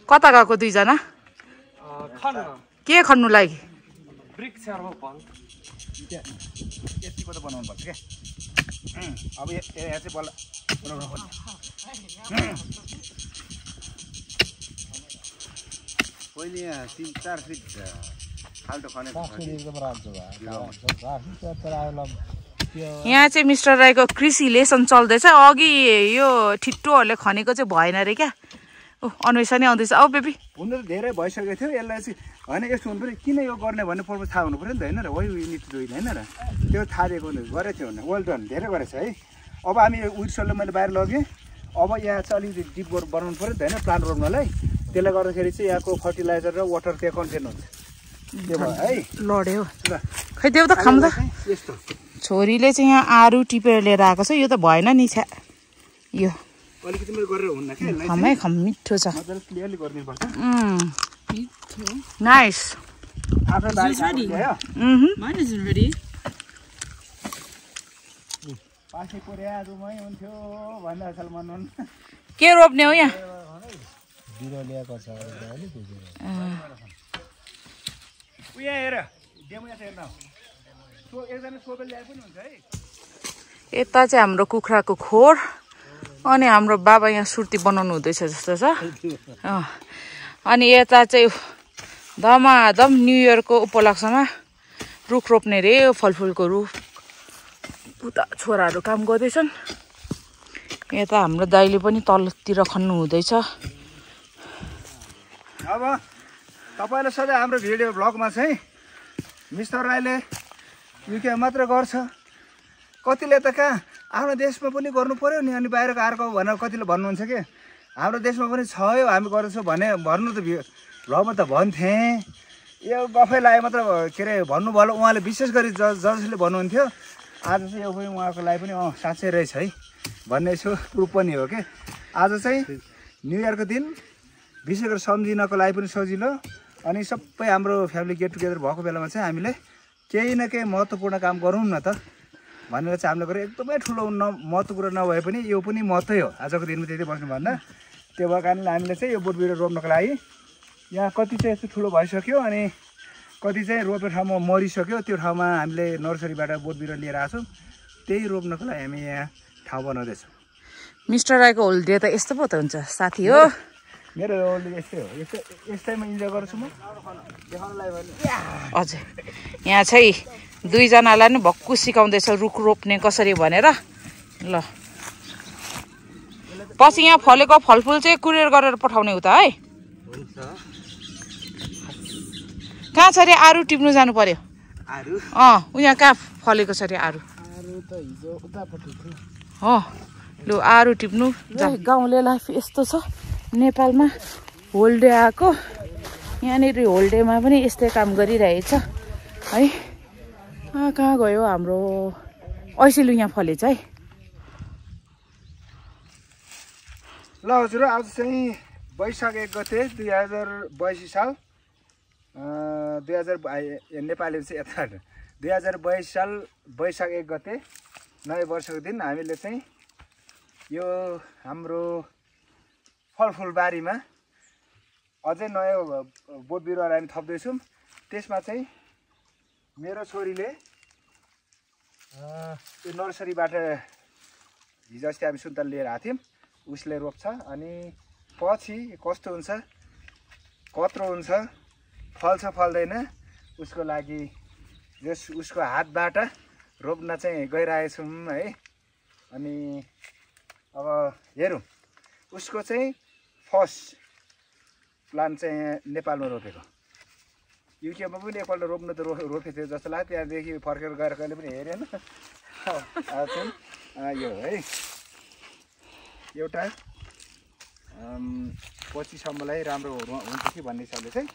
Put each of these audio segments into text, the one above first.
कता गएको दुईजना के खन्नुलाई यतिको त बनाउनु पर्छ क्या अब यहाँ चाहिँ बल्ल पहिले यहाँ 3-4 फिट खाल्टो खनेको यहाँ चाहिँ मिस्टर राईको कृषि लेसन चल्दैछ अघि यो ठिट्टोहरूले खनेको चाहिँ भएन रे क्या अन्वेषा नै आउँदैछ औ बेबी हुन त धेरै भइसकेको थियो यसलाई चाहिँ होइन यस्तो हुनु पऱ्यो किन यो गर्ने भन्ने पर्पज थाहा हुनु पऱ्यो नि त होइन र वही युनिट डुइल होइन र त्यो थाहा दिएको गरेको थियो भने वेल डन धेरै गरेछ है अब हामी उइसोले मैले बाहिर लगेँ अब यहाँ चाहिँ अलिकति डिप बनाउनु पऱ्यो नि त होइन प्लान्ट रोप्नलाई त्यसले गर्दाखेरि चाहिँ यहाँको फर्टिलाइजर र वाटर त्यहाँ कन्टेन हुन्छ त्यो भयो है लड्यो खै देऊ त खाम त यस्तो छोरीले चाहिँ यहाँ आरु टिपेर लिएर आएको छ यो त भएन नि छ्या यो अलिकति मैले गरेर हुन्न के यसलाई खमै खम मिठो छ मजाले क्लियरली गर्नुपर्छ नाइस आफ्नो बारी भयो Mine isn't ready. पासे पुर्या रुमै हुन्थ्यो भन्दा असल मनन के रोप्ने हो यहाँ बिरो ल्याएको छ उया हेर डेमो यहाँ हेर्न सो एकजना सोबेल ल्याए पनि हुन्छ है यता चाहिँ हाम्रो कुखुराको खोर अनि हाम्रो बाबा यहाँ सुर्ती बनाउनु हुँदैछ जस्तो छ अनि यता चाहिँ धमाधम न्यु इयरको उपलक्ष्यमा रुख रोप्ने रे फलफुलको रुख उता छोराहरू काम गर्दैछन् यता हाम्रो दाइले पनि तलतिर खन्नु हुँदैछ अब तपाईले सधैँ हाम्रो भिडियो ब्लगमा चाहिँ मिस्टर राईले युके मात्र गर्छ कतिले त कहाँ आफ्नो देशमा पनि गर्नु पर्यो नि अनि बाहिरको अर्को भनेर कतिले भन्नुहुन्छ कि हाम्रो देशमा पनि छ यो हामी गर्दैछौँ भने भन्नु त ब्लगमा त भन्थेँ यो गफै लाए मात्र के अरे भन्नुभयो उहाँले विशेष गरी जसले भन्नुहुन्थ्यो आज चाहिँ यो पनि उहाँको लागि पनि साँच्चै रहेछ है भन्ने यसो प्रुफ पनि हो कि आज चाहिँ न्यु इयरको दिन विशेष गरी सम्झिनको लागि पनि सजिलो अनि सबै हाम्रो फ्यामिली गेट टुगेदर भएको बेलामा चाहिँ हामीले केही न केही महत्त्वपूर्ण काम गरौँ न त भनेर चाहिँ हामीले गरेर एकदमै ठुलो महत्त्वपूर्ण नभए पनि यो पनि महत्त्वै हो आजको दिनमा त्यति बस्नुभन्दा त्यो भएको कारणले हामीले चाहिँ यो बोट बिरुवा रोप्नको लागि यहाँ कति चाहिँ यस्तो ठुलो भइसक्यो अनि कति चाहिँ रोप्ने ठाउँमा मरिसक्यो त्यो ठाउँमा हामीले नर्सरीबाट बोट बिरुवा लिएर आएको छौँ त्यही रोप्नको लागि हामी यहाँ ठाउँ बनाउँदैछौँ मिस्टर राईको होलिडे त यस्तो पो त हुन्छ साथी हो मेरो होलिडे यस्तै हो यस्तैमा इन्जोय गर्छु म देखाउनलाई भने हजुर यहाँ चाहिँ दुईजनालाई नि भक्कु सिकाउँदैछ रुख रोप्ने कसरी भनेर ल पछि यहाँ फलेको फलफुल चाहिँ कुरियर गरेर पठाउने हो त है कहाँ छ अरे आरु टिप्नु जानु पर्यो यहाँ कहाँ फलेको छ अरे आरु हो लु आरु टिप्नु गाउँले लाइफ यस्तो छ नेपालमा होलिडे आएको यहाँनिर होलिडेमा पनि यस्तै काम गरिरहेछ है कहाँ गयो हाम्रो ऐसेलु यहाँ फलेछ है ल हजुर आज चाहिँ वैशाख 1 गते 2082 साल नेपाली चाहिँ यता 2022 साल वैशाख 1 गते नयाँ वर्षको दिन हामीले चाहिँ यो हाम्रो फलफुल बारीमा अझै नयाँ बोट बिरुवाहरू हामी थप्दैछौँ त्यसमा चाहिँ मेरो छोरीले यो नर्सरीबाट हिजो अस्ति हामी सुन्तला लिएर आएको थियौँ उसले रोप्छ अनि पछि कस्तो हुन्छ कत्रो हुन्छ फल्छ फल्दैन उसको लागि जस उसको हातबाट रोप्न चाहिँ गइरहेछौँ है अनि अब हेरौँ उसको चाहिँ फर्स्ट प्लान्ट चाहिँ नेपालमा रोपेको युकेमा पनि एकपल्ट रोप्नु त रोपेको थियो जस्तो लाग्यो त्यहाँदेखि फर्केर गएर कहिले पनि हेरेन चाहिँ यो है एउटा पछिसम्मलाई राम्रो हुन्छ कि भन्ने हिसाबले चाहिँ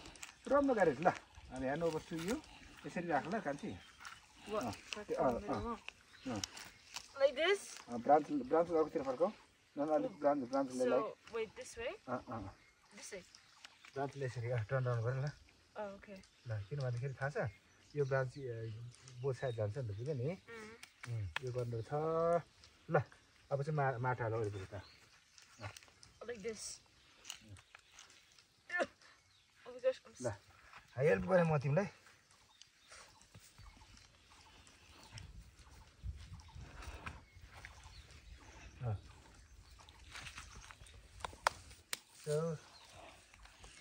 रोप्नु गरेको ल अनि हेर्नु बस्छु यो यसरी राख्नु ल कान्छी ब्रान्च अघितिर फर्काऊ अलिक ब्रान्चले ब्रान्चले यसरी टर्न डाउन गरेर ल ल किन भन्दाखेरि थाहा छ यो ब्रान्च बोथ साइड जान्छ नि त बुझ्यो नि यो गर्नु छ ल अब चाहिँ माटा हाल वरिपरि त ल हेल्प गरेँ म तिमीलाई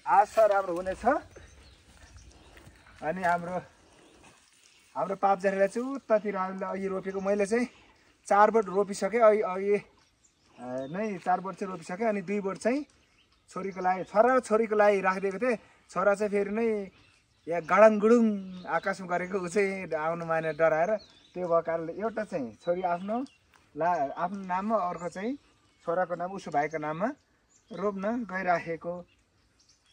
आशा राम्रो हुनेछ अनि हाम्रो पापझरीलाई चाहिँ उतातिर हामीले अघि रोपेको मैले चाहिँ 4 बोट रोपिसकेँ अघि नै 4 बोट चाहिँ रोपिसकेँ अनि 2 बोट चाहिँ छोरीको लागि छोरा र छोरीको लागि राखिदिएको थिएँ छोरा चाहिँ फेरि नै यहाँ गाडाङ गुडुङ आकाशमा गरेको ऊ चाहिँ आउनु माने डराएर त्यो भएको कारणले एउटा चाहिँ छोरी आफ्नो नाममा अर्को चाहिँ छोराको नाम उसो भाइको नाममा रोप्न गइराखेको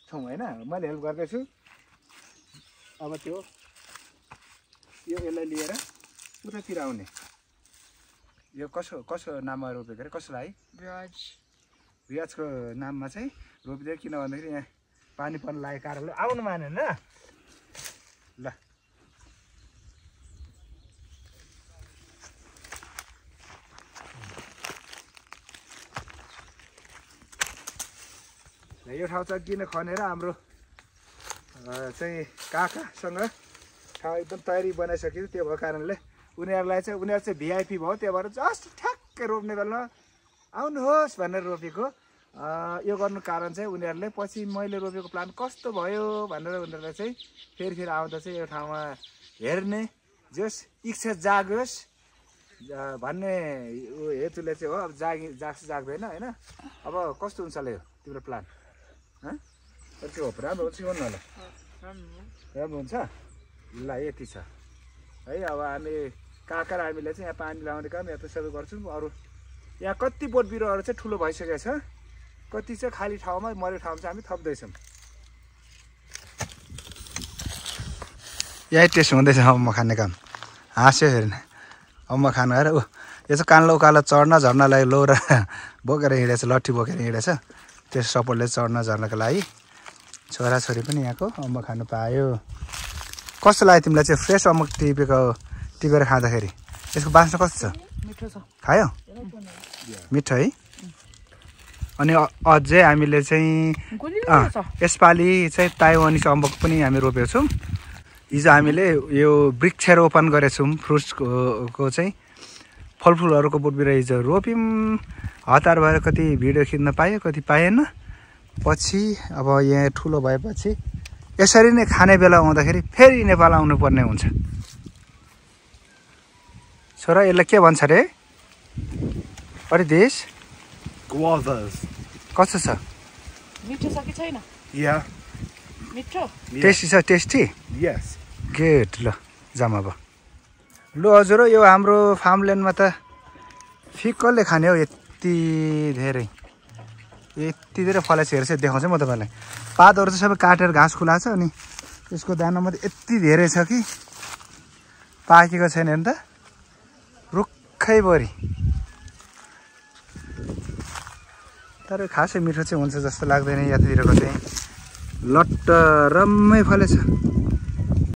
छौँ होइन मैले हेल्प गर्दैछु अब त्यो यसलाई लिएर उतातिर आउने यो कसो नाममा रोपेको अरे कसलाई रियाजको नाममा चाहिँ रोपिदियो किन भन्दाखेरि यहाँ पानी पर्न लागेको कारणले आउनु मानेन ल यो ठाउँ चाहिँ किन खनेर हाम्रो चाहिँ काकासँग ठाउँ एकदम तयारी बनाइसक्यो त्यो भएको कारणले उनीहरू चाहिँ भिआइपी भयो त्यो भएर जस्ट ठ्याक्कै रोप्ने बेला आउनुहोस् भनेर रोपेको यो गर्नु कारण चाहिँ उनीहरूले पछि मैले रोपेको प्लान कस्तो भयो भनेर उनीहरूलाई चाहिँ फेरि आउँदा चाहिँ यो ठाउँमा हेर्ने जस इच्छा जागोस् भन्ने हेतुले चाहिँ हो अब जाग्छ जाग्दैन होइन अब कस्तो हुन्छ होला यो तिम्रो प्लान के हो राम्रो हुन्छ भन्नु होला राम्रो हुन्छ ल यति छ है अब हामी काका र हामीले चाहिँ यहाँ पानी लगाउने काम यहाँ त सबै गर्छौँ अरू यहाँ कति बोट बिरुवाहरू चाहिँ ठुलो भइसकेको छ कति चाहिँ खाली ठाउँमा मरेको ठाउँमा चाहिँ हामी थप्दैछौँ यही टेस्ट हुँदैछ अम्मा खाने काम हाँस्यो हेर्ने अम्मा खानु आएर ऊ यो चाहिँ कान्लो उकालो चढ्न झर्नलाई लोरा बोकेर हिँडेछ लट्ठी बोकेर हिँडेछ त्यो सपोर्टले चढ्न झर्नको लागि छोराछोरी पनि यहाँको अम्बक खानु पायो कस्तो लाग्यो तिमीलाई चाहिँ फ्रेस अम्बक टिपेर खाँदाखेरि यसको बास्ना कस्तो छ मिठो छ खायो मिठो है अनि अझै हामीले चाहिँ यसपालि चाहिँ ताइवानी अम्बक पनि हामी रोपेको छौँ हिजो हामीले यो वृक्षारोपण गरेछौँ फ्रुट्सको चाहिँ फलफुलहरूको बोट बिरुवा हिजो रोप्यौँ हतार भएर कति भिडियो खिच्न पायो कति पाएन पछि अब यहाँ ठुलो भएपछि यसरी नै खाने बेला आउँदाखेरि फेरि नेपाल आउनुपर्ने हुन्छ छोरा यसलाई के भन्छ अरे अरे देश कस्तो छ मिठो छ कि छैन मिठो टेस्टी छ टेस्टी यस गुड ल जाम अब लु हजुर यो हाम्रो फार्मल्यान्डमा त फिकलले खाने हो यति धेरै फलेको चाहिँ देखाउँछ म तपाईँलाई पातहरू चाहिँ सबै काटेर घाँस खुलाएको छ अनि यसको दाना मात्रै यति धेरै छ कि पाकेको छैन नि त रुखैभरि तर खासै मिठो चाहिँ हुन्छ जस्तो लाग्दैन यतातिरको चाहिँ लट्टरम्मै फलेछ